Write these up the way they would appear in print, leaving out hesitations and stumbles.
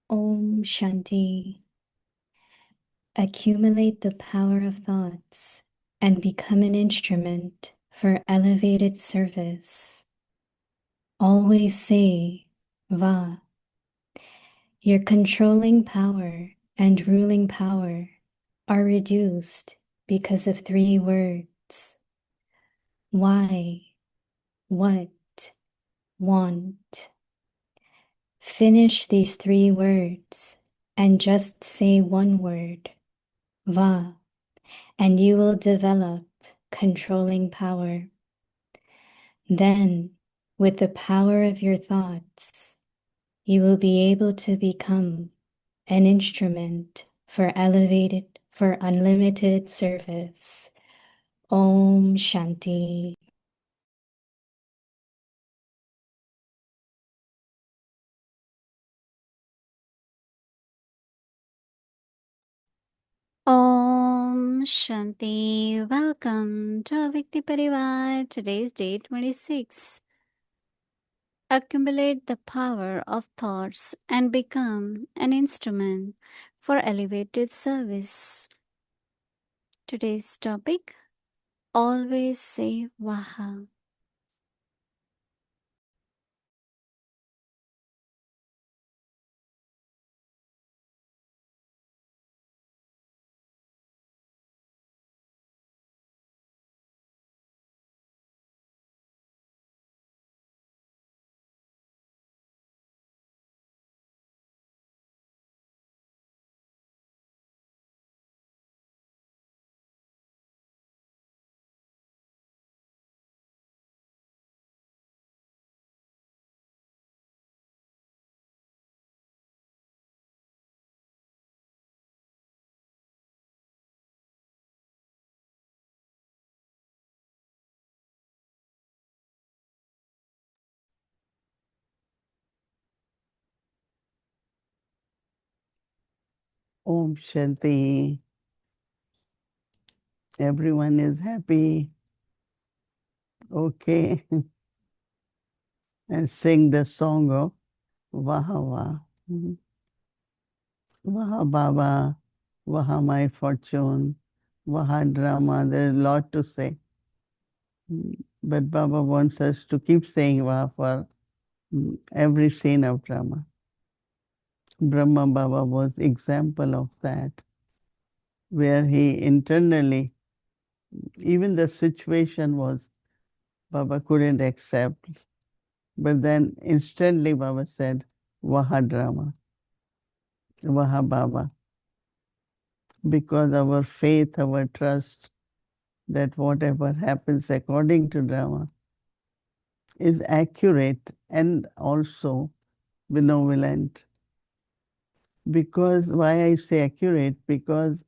Om Shanti. Accumulate the power of thoughts and become an instrument for elevated service. Always say Va. Your controlling power and ruling power are reduced because of three words. Why, what, want. Finish these three words and just say one word, Va, and you will develop controlling power. Then, with the power of your thoughts, you will be able to become an instrument for unlimited service. Om Shanti. Om Shanti. Welcome to Avikti Parivar. Today's day 26. Accumulate the power of thoughts and become an instrument for elevated service. Today's topic, always say Vaha. Om Shanti. Everyone is happy. Okay. And sing the song of Vaha Vaha. Vaha Baba, Vaha My Fortune, Vaha Drama. There's a lot to say. But Baba wants us to keep saying Vaha for every scene of drama. Brahma Baba was example of that, where he internally, even the situation was, Baba couldn't accept. But then instantly Baba said, Vaha drama, Vaha Baba. Because our faith, our trust that whatever happens according to drama is accurate and also benevolent. Because why I say accurate? Because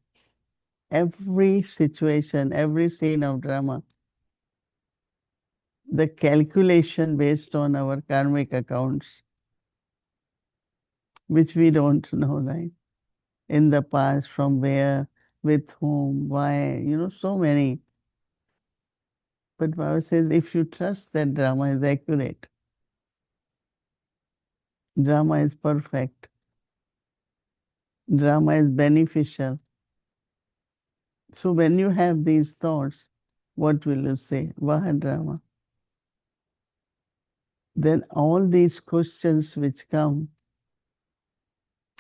every situation, every scene of drama, the calculation based on our karmic accounts, which we don't know, right? In the past, from where, with whom, why, so many. But Baba says if you trust that drama is accurate, drama is perfect, drama is beneficial. So when you have these thoughts, what will you say? Vaha drama. Then all these questions which come,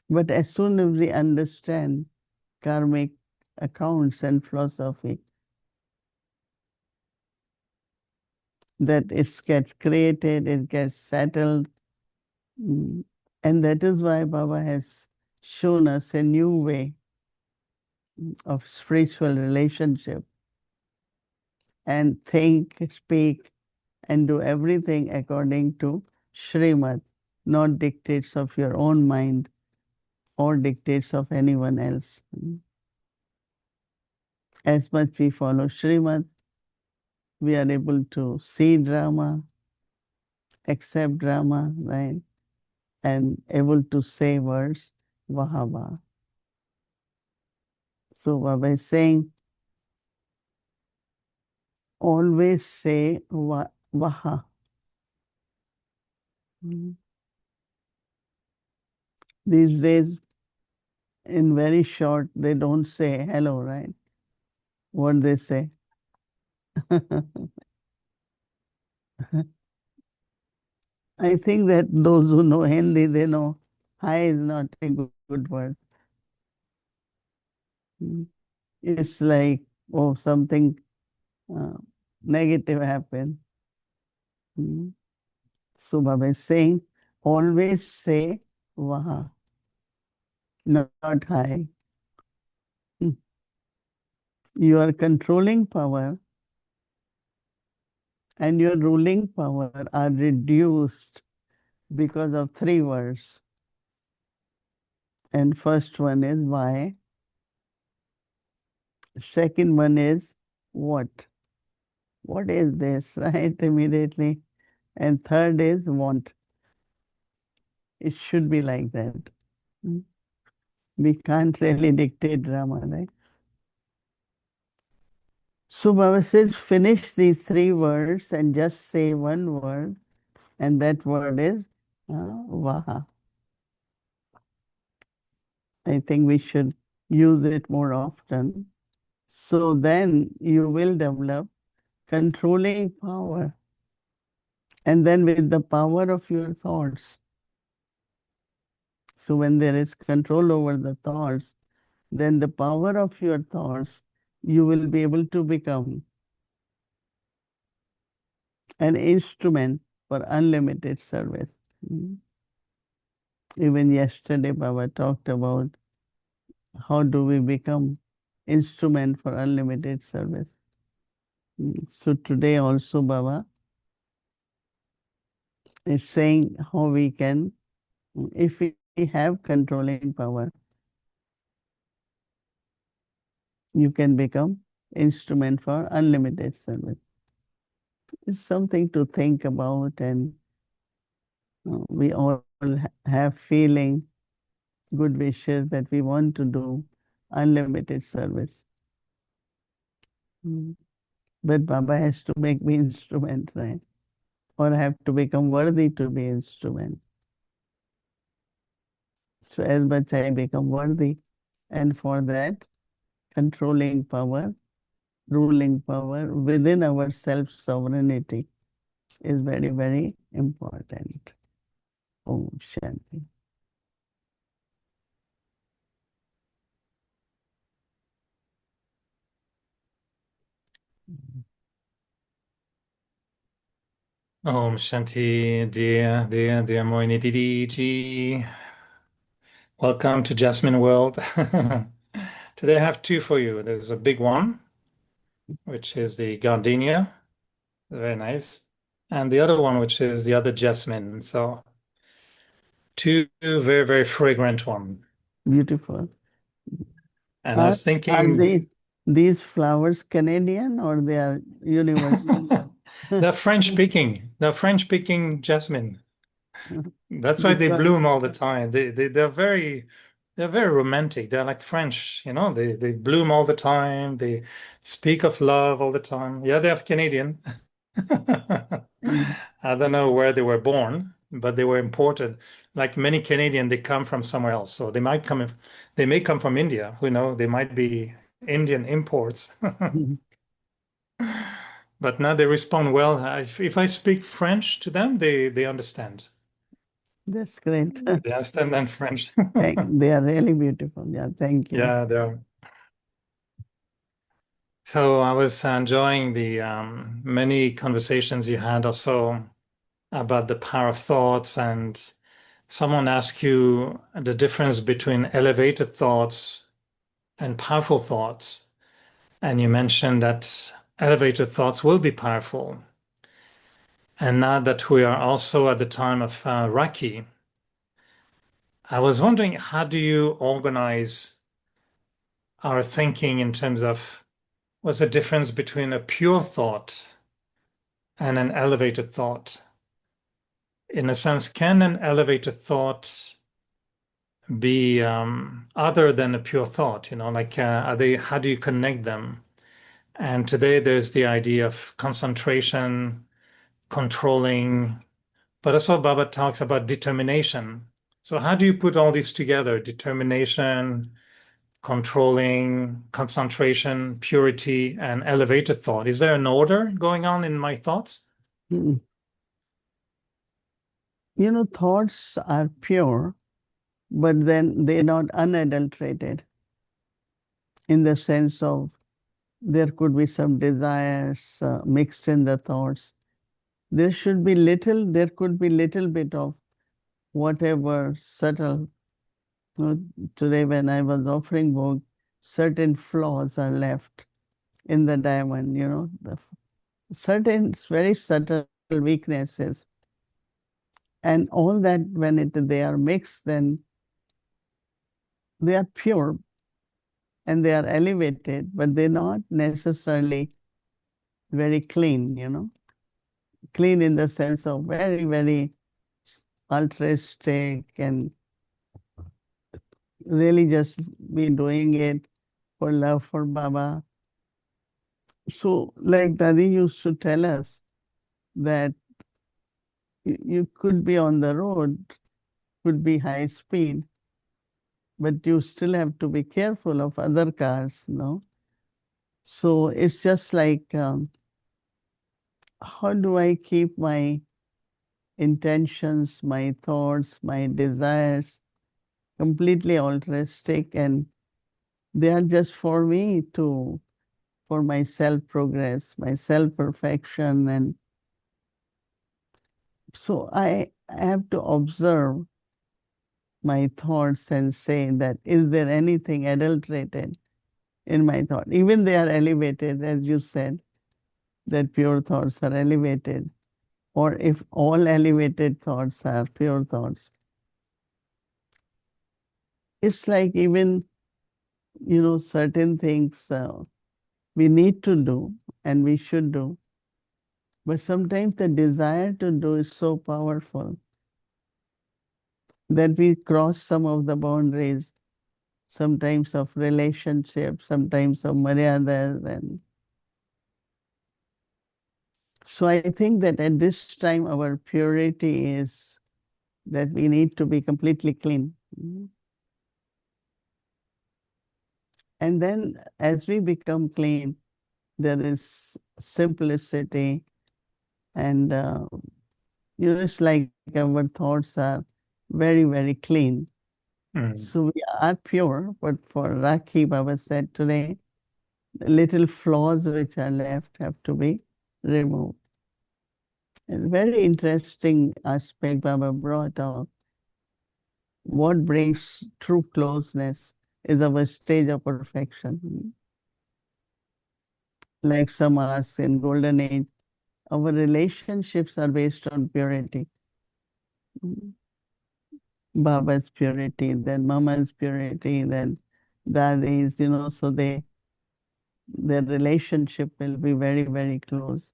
but as soon as we understand karmic accounts and philosophy, that it gets created, it gets settled. And that is why Baba has shown us a new way of spiritual relationship and think, speak, and do everything according to Srimad, not dictates of your own mind or dictates of anyone else. As much we follow Srimad, we are able to see drama, accept drama, right? And able to say words, Vahava. So Baba is saying, always say Vaha. These days, in very short, they don't say hello, right? What they say. I think that those who know Hindi, they know hi is not a good word. Mm. It's like, oh, something uh, negative happened. Mm. So Baba is saying, always say Vaha, not hi. Mm. Your controlling power and your ruling power are reduced because of three words. And first one is why. Second one is what. What is this, right? Immediately. And third is want. It should be like that. Mm. We can't really dictate drama, right? So Baba says, finish these three words and just say one word, and that word is Vaha. I think we should use it more often. So then you will develop controlling power. And then with the power of your thoughts. So when there is control over the thoughts, then the power of your thoughts, you will be able to become an instrument for unlimited service. Mm. Even yesterday, Baba talked about how do we become instrument for unlimited service. So today also Baba is saying how we can, if we have controlling power, you can become instrument for unlimited service. It's something to think about, and we all have feeling, good wishes that we want to do unlimited service. Mm. But Baba has to make me instrument, right? Or have to become worthy to be instrument. So as much I become worthy, and for that, controlling power, ruling power within our self-sovereignty is very, very important. Om Shanti. Om Shanti, dear Mohini Didi ji. Welcome to Jasmine World. Today I have two for you. There's a big one, which is the gardenia, very nice, and the other one, which is the other jasmine. So two very, very fragrant one. Beautiful. And I was Are thinking, these flowers Canadian or they are universal? they're French speaking. They're French speaking jasmine. That's why they Because bloom all the time. They're very romantic. They're like French, you know. They bloom all the time. They speak of love all the time. Yeah, they're Canadian. mm, I don't know where they were born, but they were imported. Like many Canadian, they come from somewhere else. So they may come from India. Who know? They might be Indian imports. But now they respond well. If I speak French to them, they understand. that's great. They understand in French. They are really beautiful. Yeah, thank you. Yeah, they're. So I was enjoying the many conversations you had also about the power of thoughts, and someone asked you the difference between elevated thoughts and powerful thoughts. And you mentioned that elevated thoughts will be powerful. And now that we are also at the time of Raki, I was wondering, how do you organize our thinking in terms of what's the difference between a pure thought and an elevated thought? In a sense, can an elevated thought be other than a pure thought? You know, like are they? How do you connect them? And today there's the idea of concentration, controlling, but also Baba talks about determination. So how do you put all these together? Determination, controlling, concentration, purity, and elevated thought. Is there an order going on in my thoughts? Mm. Thoughts are pure, but then they're not unadulterated in the sense of there could be some desires mixed in the thoughts. There could be little bit of whatever subtle. Today when I was offering book, certain flaws are left in the diamond, certain very subtle weaknesses. And all that when they are mixed, then they are pure and they are elevated, but they're not necessarily very clean. Clean in the sense of very, very altruistic and really just be doing it for love for Baba. So, like Dadi used to tell us that you could be on the road, could be high speed, but you still have to be careful of other cars, no? So it's just like, how do I keep my intentions, my thoughts, my desires completely altruistic, and they are just for me for my self progress, my self perfection. And so I have to observe my thoughts and say that is there anything adulterated in my thought? Even they are elevated, as you said, that pure thoughts are elevated, or if all elevated thoughts are pure thoughts. It's like even, certain things we need to do and we should do, but sometimes the desire to do is so powerful that we cross some of the boundaries, sometimes of relationships, sometimes of maryadas. And so I think that at this time, our purity is that we need to be completely clean. And then as we become clean, there is simplicity and, it's like our thoughts are very, very clean. Mm. So we are pure, but for Rakhi, Baba said today, the little flaws which are left have to be removed. And very interesting aspect Baba brought out. What brings true closeness is our stage of perfection. Like some ask in Golden Age, our relationships are based on purity. Baba's purity, then Mama's purity, then Dadi's, so their relationship will be very, very close.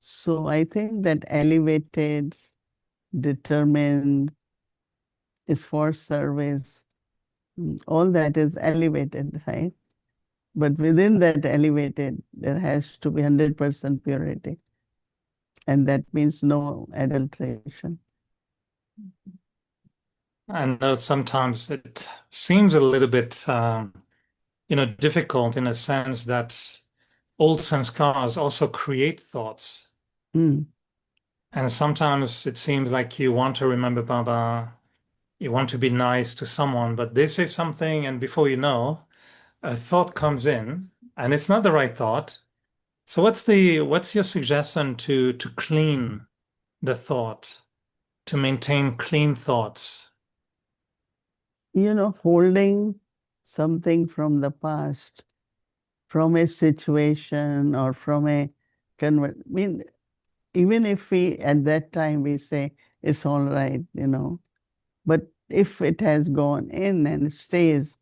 So I think that elevated, determined, is for service. All that is elevated, right? But within that elevated, there has to be 100% purity. And that means no adulteration. I know sometimes it seems a little bit, difficult in a sense that old sanskars also create thoughts. Mm. And sometimes it seems like you want to remember Baba, you want to be nice to someone, but they say something, and before you know, a thought comes in, and it's not the right thought. So what's your suggestion to clean the thought, to maintain clean thoughts? Holding something from the past, from a situation or from I mean, even if we, at that time, we say it's all right, but if it has gone in and stays,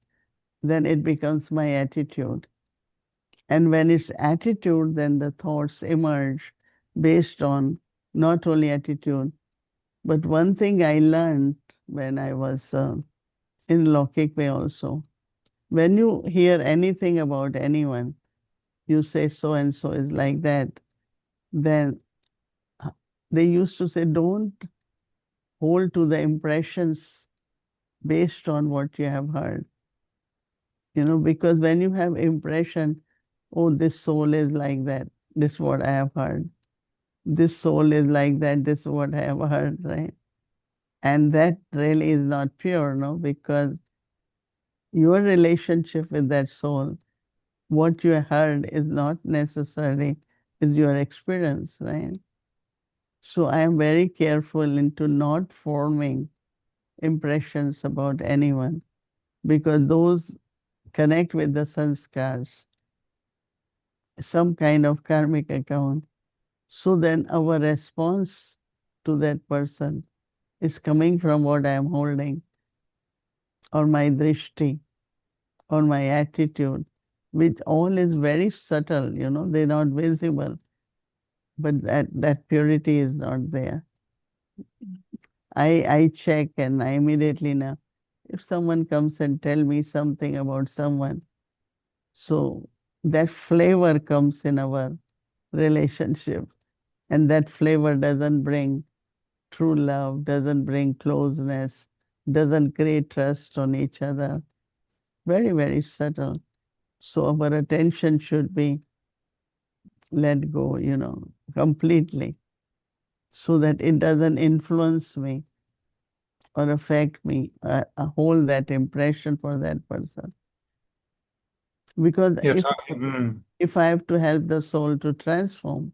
then it becomes my attitude. And when it's attitude, then the thoughts emerge based on not only attitude, but one thing I learned when I was in Lokik Way also. When you hear anything about anyone, you say so and so is like that, then they used to say, don't hold to the impressions based on what you have heard. Because when you have impression, oh, this soul is like that, this is what I have heard. This soul is like that, this is what I have heard, right? And that really is not pure, no, because your relationship with that soul, what you heard is not necessarily is your experience, right? So I am very careful into not forming impressions about anyone because those connect with the sanskars, some kind of karmic account. So then our response to that person is coming from what I am holding, or my drishti, or my attitude, which all is very subtle, they're not visible, but that purity is not there. I check and I immediately know if someone comes and tell me something about someone, so that flavor comes in our relationship, and that flavor doesn't bring true love, doesn't bring closeness, doesn't create trust on each other. Very, very subtle. So our attention should be let go, completely, so that it doesn't influence me or affect me. I hold that impression for that person. Because You're talking. if I have to help the soul to transform,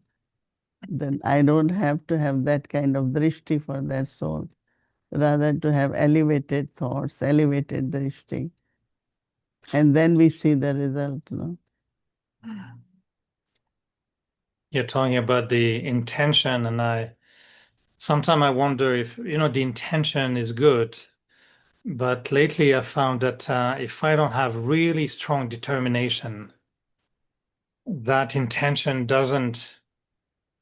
then I don't have to have that kind of drishti for that soul, rather to have elevated thoughts, elevated drishti. And then we see the result. You're talking about the intention, and sometimes I wonder if, the intention is good, but lately I found that if I don't have really strong determination, that intention doesn't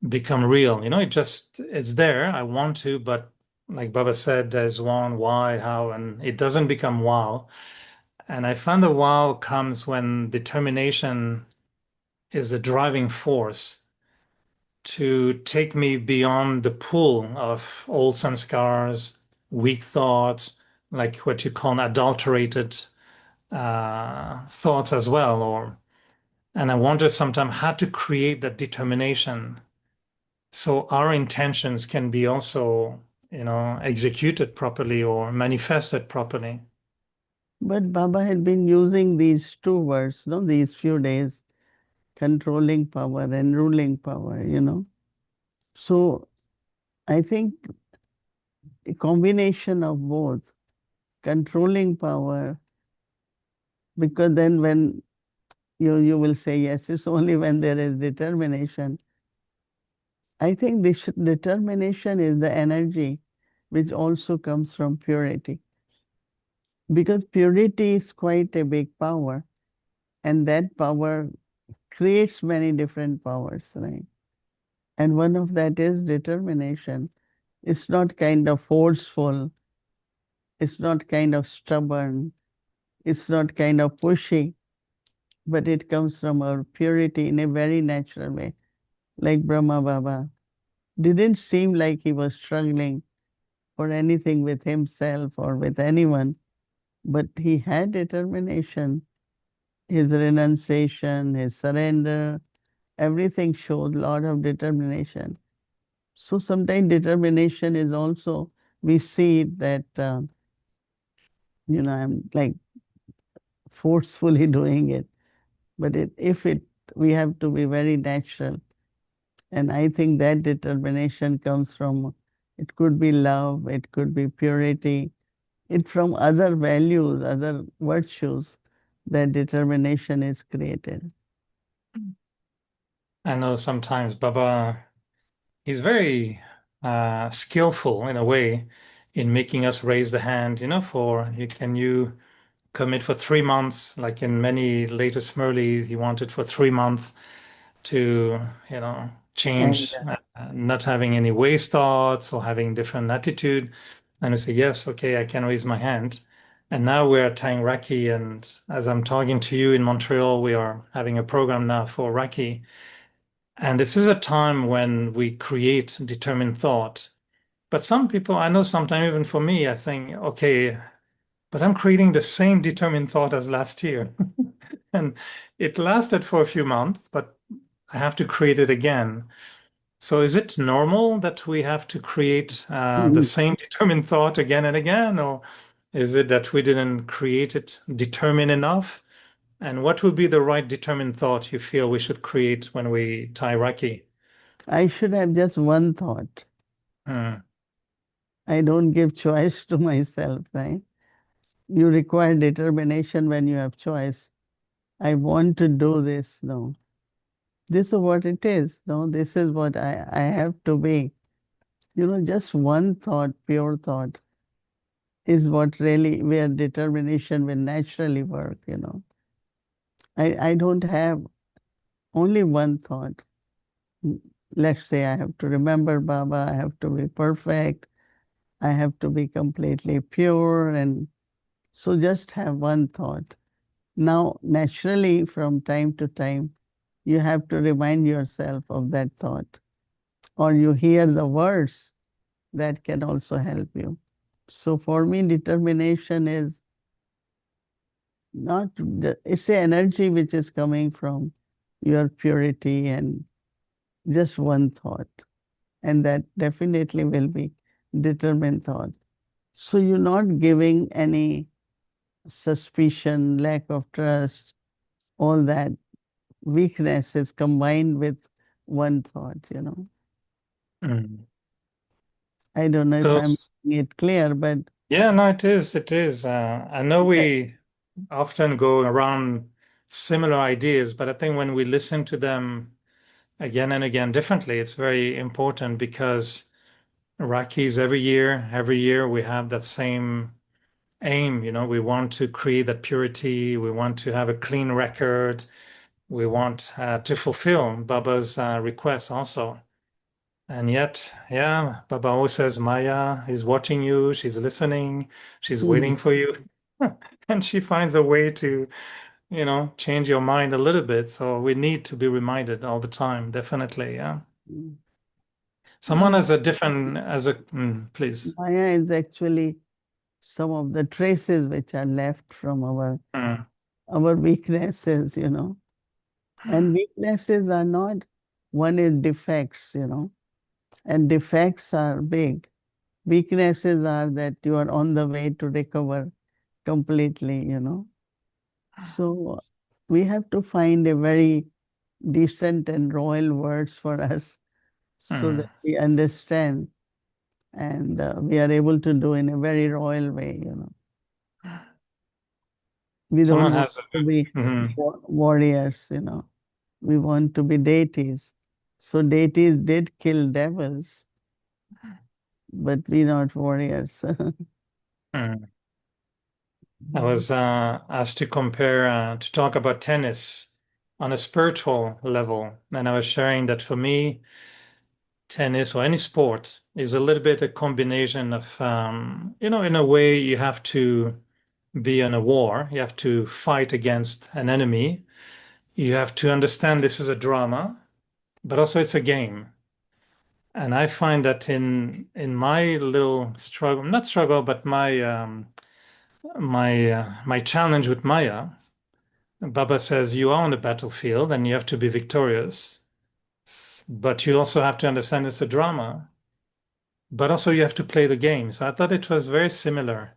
become real. It's there. I want to, but like Baba said, there's one why, how, and it doesn't become wow. And I find the wow comes when determination is the driving force to take me beyond the pull of old samskars, weak thoughts, like what you call adulterated thoughts as well. And I wonder sometimes how to create that determination so our intentions can be also, executed properly or manifested properly. But Baba had been using these two words, no, these few days, controlling power and ruling power. So I think a combination of both, controlling power, because then when you will say, yes, it's only when there is determination. I think this determination is the energy which also comes from purity. Because purity is quite a big power, and that power creates many different powers, right? And one of that is determination. It's not kind of forceful, it's not kind of stubborn, it's not kind of pushy, but it comes from our purity in a very natural way. Like Brahma Baba didn't seem like he was struggling for anything with himself or with anyone, but he had determination. His renunciation, his surrender, everything showed a lot of determination. So sometimes determination is also, we see that, I'm like forcefully doing it. But we have to be very natural. And I think that determination comes from, it could be love, it could be purity, it from other values, other virtues, that determination is created. I know sometimes Baba, he's very skillful in a way in making us raise the hand, can you commit for 3 months, like in many latest Murli, he wanted for 3 months to, And change, not having any waste thoughts or having different attitude. And I say, yes, okay, I can raise my hand. And now we're tying Raki. And as I'm talking to you in Montreal, we are having a program now for Raki. And this is a time when we create determined thought. But some people, I know sometimes even for me, I think, okay, but I'm creating the same determined thought as last year. And it lasted for a few months, but I have to create it again. So is it normal that we have to create the same determined thought again and again, or is it that we didn't create it determined enough? And what would be the right determined thought you feel we should create when we tie Reiki? I should have just one thought. Hmm. I don't give choice to myself, right? You require determination when you have choice. I want to do this. No, this is what it is. No, this is what I have to be. Just one thought, pure thought, is what really where determination will naturally work. I don't have only one thought. Mm, Let's say I have to remember Baba, I have to be perfect, I have to be completely pure, and so just have one thought. Now, naturally, from time to time, you have to remind yourself of that thought, or you hear the words that can also help you. So, for me, determination is not, it's the energy which is coming from your purity and just one thought. And that definitely will be determined thought. So, you're not giving any suspicion, lack of trust, all that weakness is combined with one thought. Hmm. I don't know if So, I'm making it clear, but yeah, no, it is. It is. I know yeah. we often go around similar ideas, but I think when we listen to them again and again differently, it's very important because Iraqis every year we have that same aim. We want to create that purity. We want to have a clean record. We want to fulfill Baba's requests also. And yet, yeah, Baba always says, Maya is watching you, she's listening, she's Mhm. waiting for you. And she finds a way to, change your mind a little bit. So we need to be reminded all the time, definitely. Yeah. Someone No, has a different, please. Maya is actually some of the traces which are left from Mm, our weaknesses. And weaknesses are not, one is defects, and defects are big. Weaknesses are that you are on the way to recover completely. So we have to find a very decent and royal words for us so that mm. we understand and we are able to do in a very royal way. We Someone don't want has to be warriors. We want to be deities. So deities did kill devils, but we not warriors. I was asked to compare, to talk about tennis on a spiritual level. And I was sharing that for me, tennis or any sport is a little bit a combination of, in a way you have to be in a war, you have to fight against an enemy, you have to understand this is a drama, but also it's a game. And I find that in my little struggle, not struggle, but my challenge with Maya, Baba says you are on the battlefield and you have to be victorious, but you also have to understand it's a drama, but also you have to play the game. So I thought it was very similar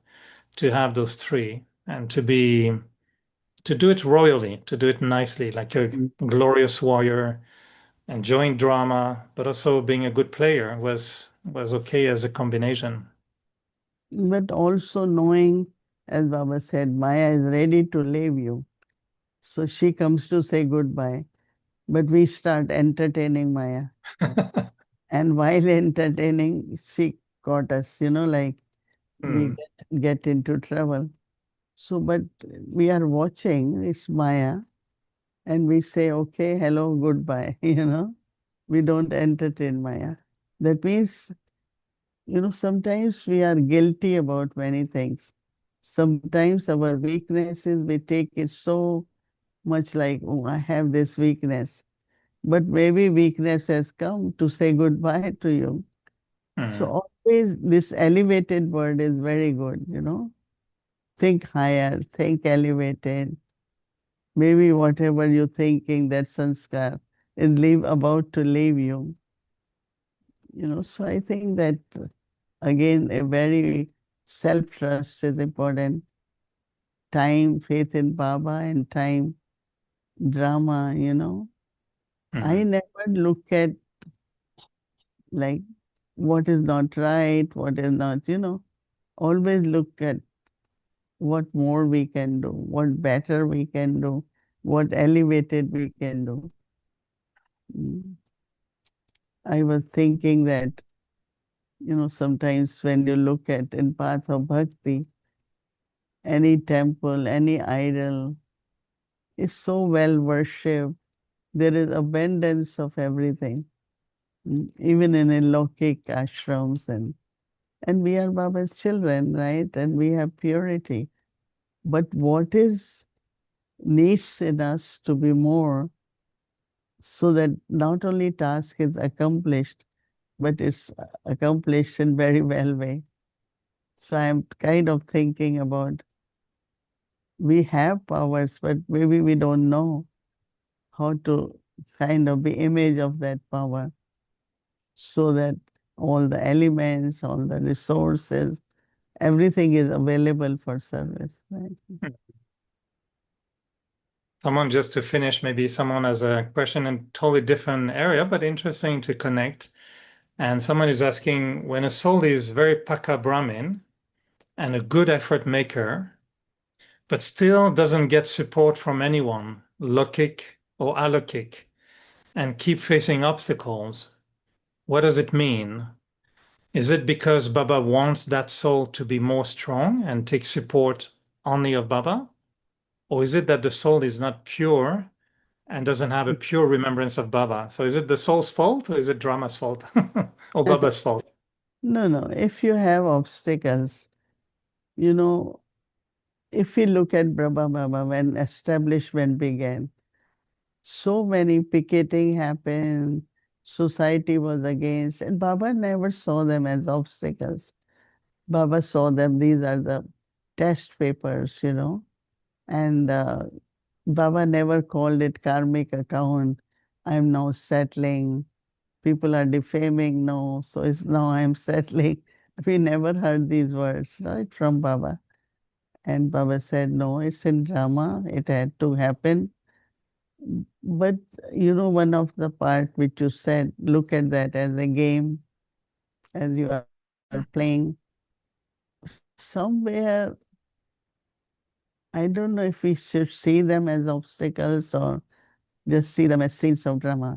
to have those three and to do it royally, to do it nicely, like a glorious warrior, enjoying drama, but also being a good player was okay as a combination. But also knowing, as Baba said, Maya is ready to leave you. So she comes to say goodbye. But we start entertaining Maya. And while entertaining, she caught us, like we Hmm. get into trouble. So, but we are watching, it's Maya, and we say, okay, hello, goodbye. We don't entertain Maya. That means, sometimes we are guilty about many things. Sometimes our weaknesses, we take it so much like, oh, I have this weakness. But maybe weakness has come to say goodbye to you. So Hmm. always this elevated word is very good. think higher, think elevated. Maybe whatever you're thinking, that sanskar is about to leave you. So I think that again, a very self-trust is important. Time, faith in Baba, and time, drama. I Mhm. never look at like what is not right, what is not. Always look at what more we can do, what better we can do, what elevated we can do. Mm. I was thinking that, sometimes when you look at in path of bhakti, any temple, any idol is so well worshipped. There is abundance of everything, even in a Lokik ashrams, and we are Baba's children, right? And we have purity. But what is needs in us to be more, so that not only task is accomplished, but it's accomplished in very well way. So I'm kind of thinking about, we have powers, but maybe we don't know how to kind of be image of that power, so that all the elements, all the resources, everything is available for service, right? Someone, just to finish, maybe someone has a question in totally different area, but interesting to connect. And someone is asking, when a soul is very Paka Brahmin and a good effort maker, but still doesn't get support from anyone, Lokik or Alokik, and keep facing obstacles, what does it mean? Is it because Baba wants that soul to be more strong and take support only of Baba? Or is it that the soul is not pure and doesn't have a pure remembrance of Baba? So is it the soul's fault or is it Drama's fault or Baba's fault? No, no. If you have obstacles, you know, if we look at Brahma Baba when establishment began, so many picketing happened, society was against, and Baba never saw them as obstacles. Baba saw them, these are the test papers. And Baba never called it karmic account. I'm now settling. People are defaming. No, so it's now I'm settling. We never heard these words, right, from Baba. And Baba said, no, it's in drama. It had to happen. But one of the part which you said, look at that as a game, as you are playing. Somewhere, I don't know if we should see them as obstacles or just see them as scenes of drama.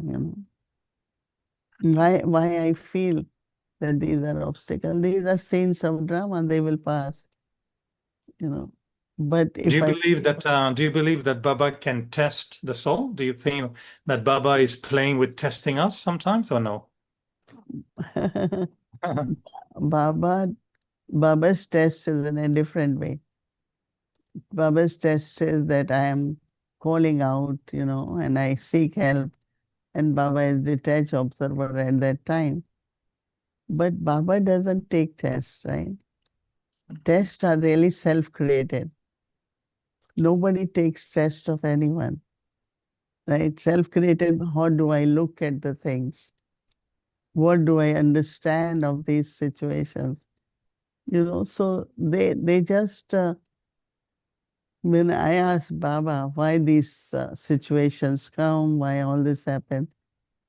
Why I feel that these are obstacles. These are scenes of drama, they will pass, you know. But Do if you I believe that Baba can test the soul? Do you think that Baba is playing with testing us sometimes or no? Baba Baba's test is in a different way. Baba's test is that I am calling out, and I seek help, and Baba is detached observer at that time. But Baba doesn't take tests, right? Tests are really self-created. Nobody takes test of anyone, right? Self-created, how do I look at the things? What do I understand of these situations? So they just, when I asked Baba why these situations come, why all this happened,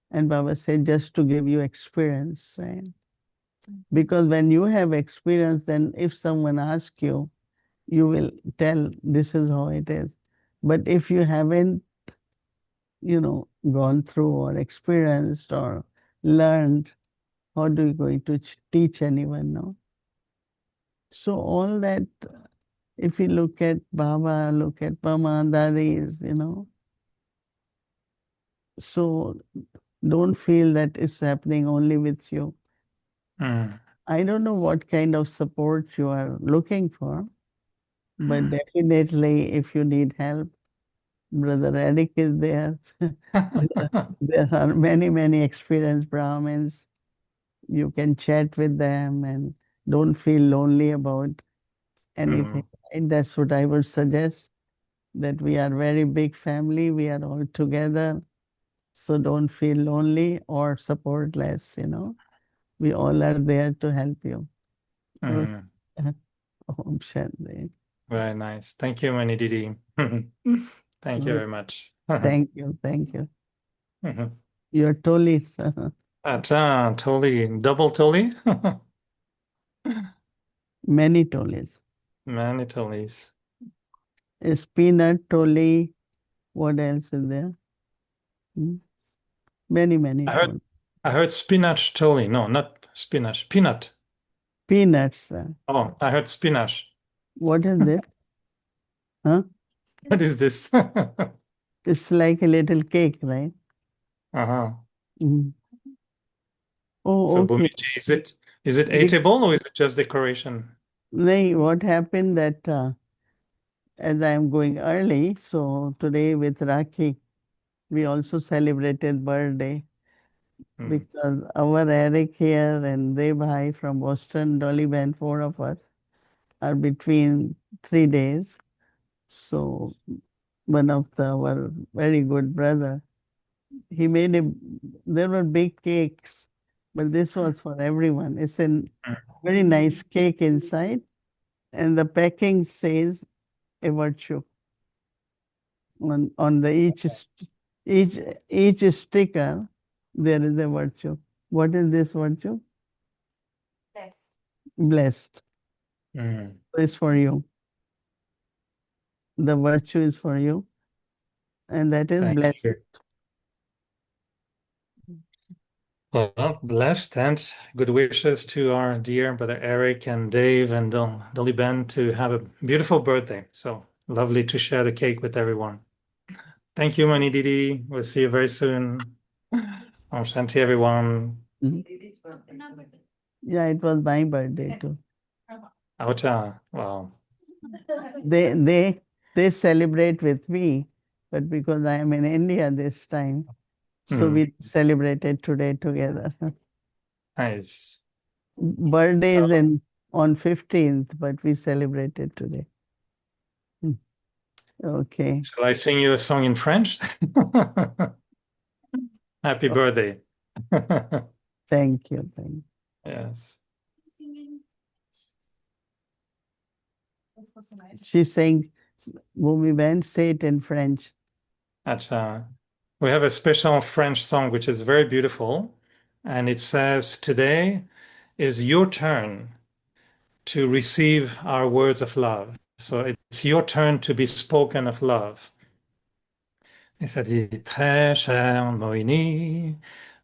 and Baba said, just to give you experience, right? Because when you have experience, then if someone asks you, you will tell this is how it is. But if you haven't, gone through or experienced or learned, how do you going to teach anyone, no? So all that, if you look at Baba, look at Mama, Dadis, so don't feel that it's happening only with you. Mm. I don't know what kind of support you are looking for, but Mm. definitely if you need help, Brother Eric is there. There are many, many experienced Brahmins. You can chat with them and don't feel lonely about anything. Mm. And that's what I would suggest, that we are very big family. We are all together. So don't feel lonely or supportless, We all are there to help you. Mhm. Om Shanti. Very nice. Thank you, Mani Didi. Thank you very much. Thank you. Thank you. Mhm. You're totally Totally, double totally. many tolis. Many totallys. Is peanut toli. What else is there? Hmm? Many I heard, tolis. I heard spinach totally. No, not spinach. Peanut. Peanuts. Oh, I heard spinach. What is it? Huh? What is this? It's like a little cake, right? Uh-huh. Mm. Oh, So okay. Bhumiji, is it Be- eatable or is it just decoration? What happened that as I am going early, so today with Rakhi, we also celebrated birthday Hmm. because our Eric here and Debhai from Boston, Dolly Band, four of us are between 3 days. So one of our very good brother, he made there were big cakes, but this was for everyone. It's a very nice cake inside, and the packing says a virtue on the each each sticker. There is a virtue. What is this virtue? Blessed. Mm. It's for you. The virtue is for you, and that is Thank blessed. you. Well, blessed and good wishes to our dear brother Eric and Dave and Dolly Ben to have a beautiful birthday. So lovely to share the cake with everyone. Thank you, Mani Didi. We'll see you very soon. Om Shanti, everyone. Mhm. Yeah, it was my birthday too. Aucha. Wow. They they they celebrate with me, but because I am in India this time, so Hmm. we celebrated today together. Nice. Birthday is on 15th, but we celebrated today. Hmm. Okay. Shall I sing you a song in French? Happy Oh, birthday. thank you. Thank you. Yes. She's saying, Bhumi Ben, say it in French. Acha. We have a special French song which is very beautiful, and it says, "Today is your turn to receive our words of love." So it's your turn to be spoken of love. Et ça dit, très cher Mohini,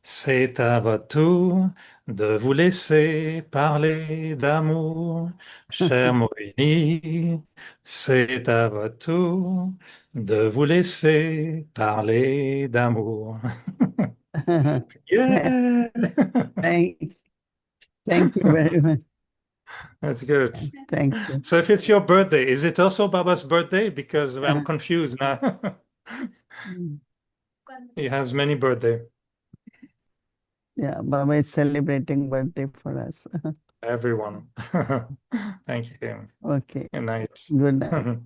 c'est à votre tour de vous laisser parler d'amour. Cher Mohini, c'est à votre tour de vous laisser parler d'amour. Yeah! Thanks. Thank you very much. That's good. Thank you. So if it's your birthday, is it also Baba's birthday? Because I'm confused now. He has many birthday. Yeah, Baba is celebrating birthday for us. Everyone. Thank you. Okay. Good night. Good night.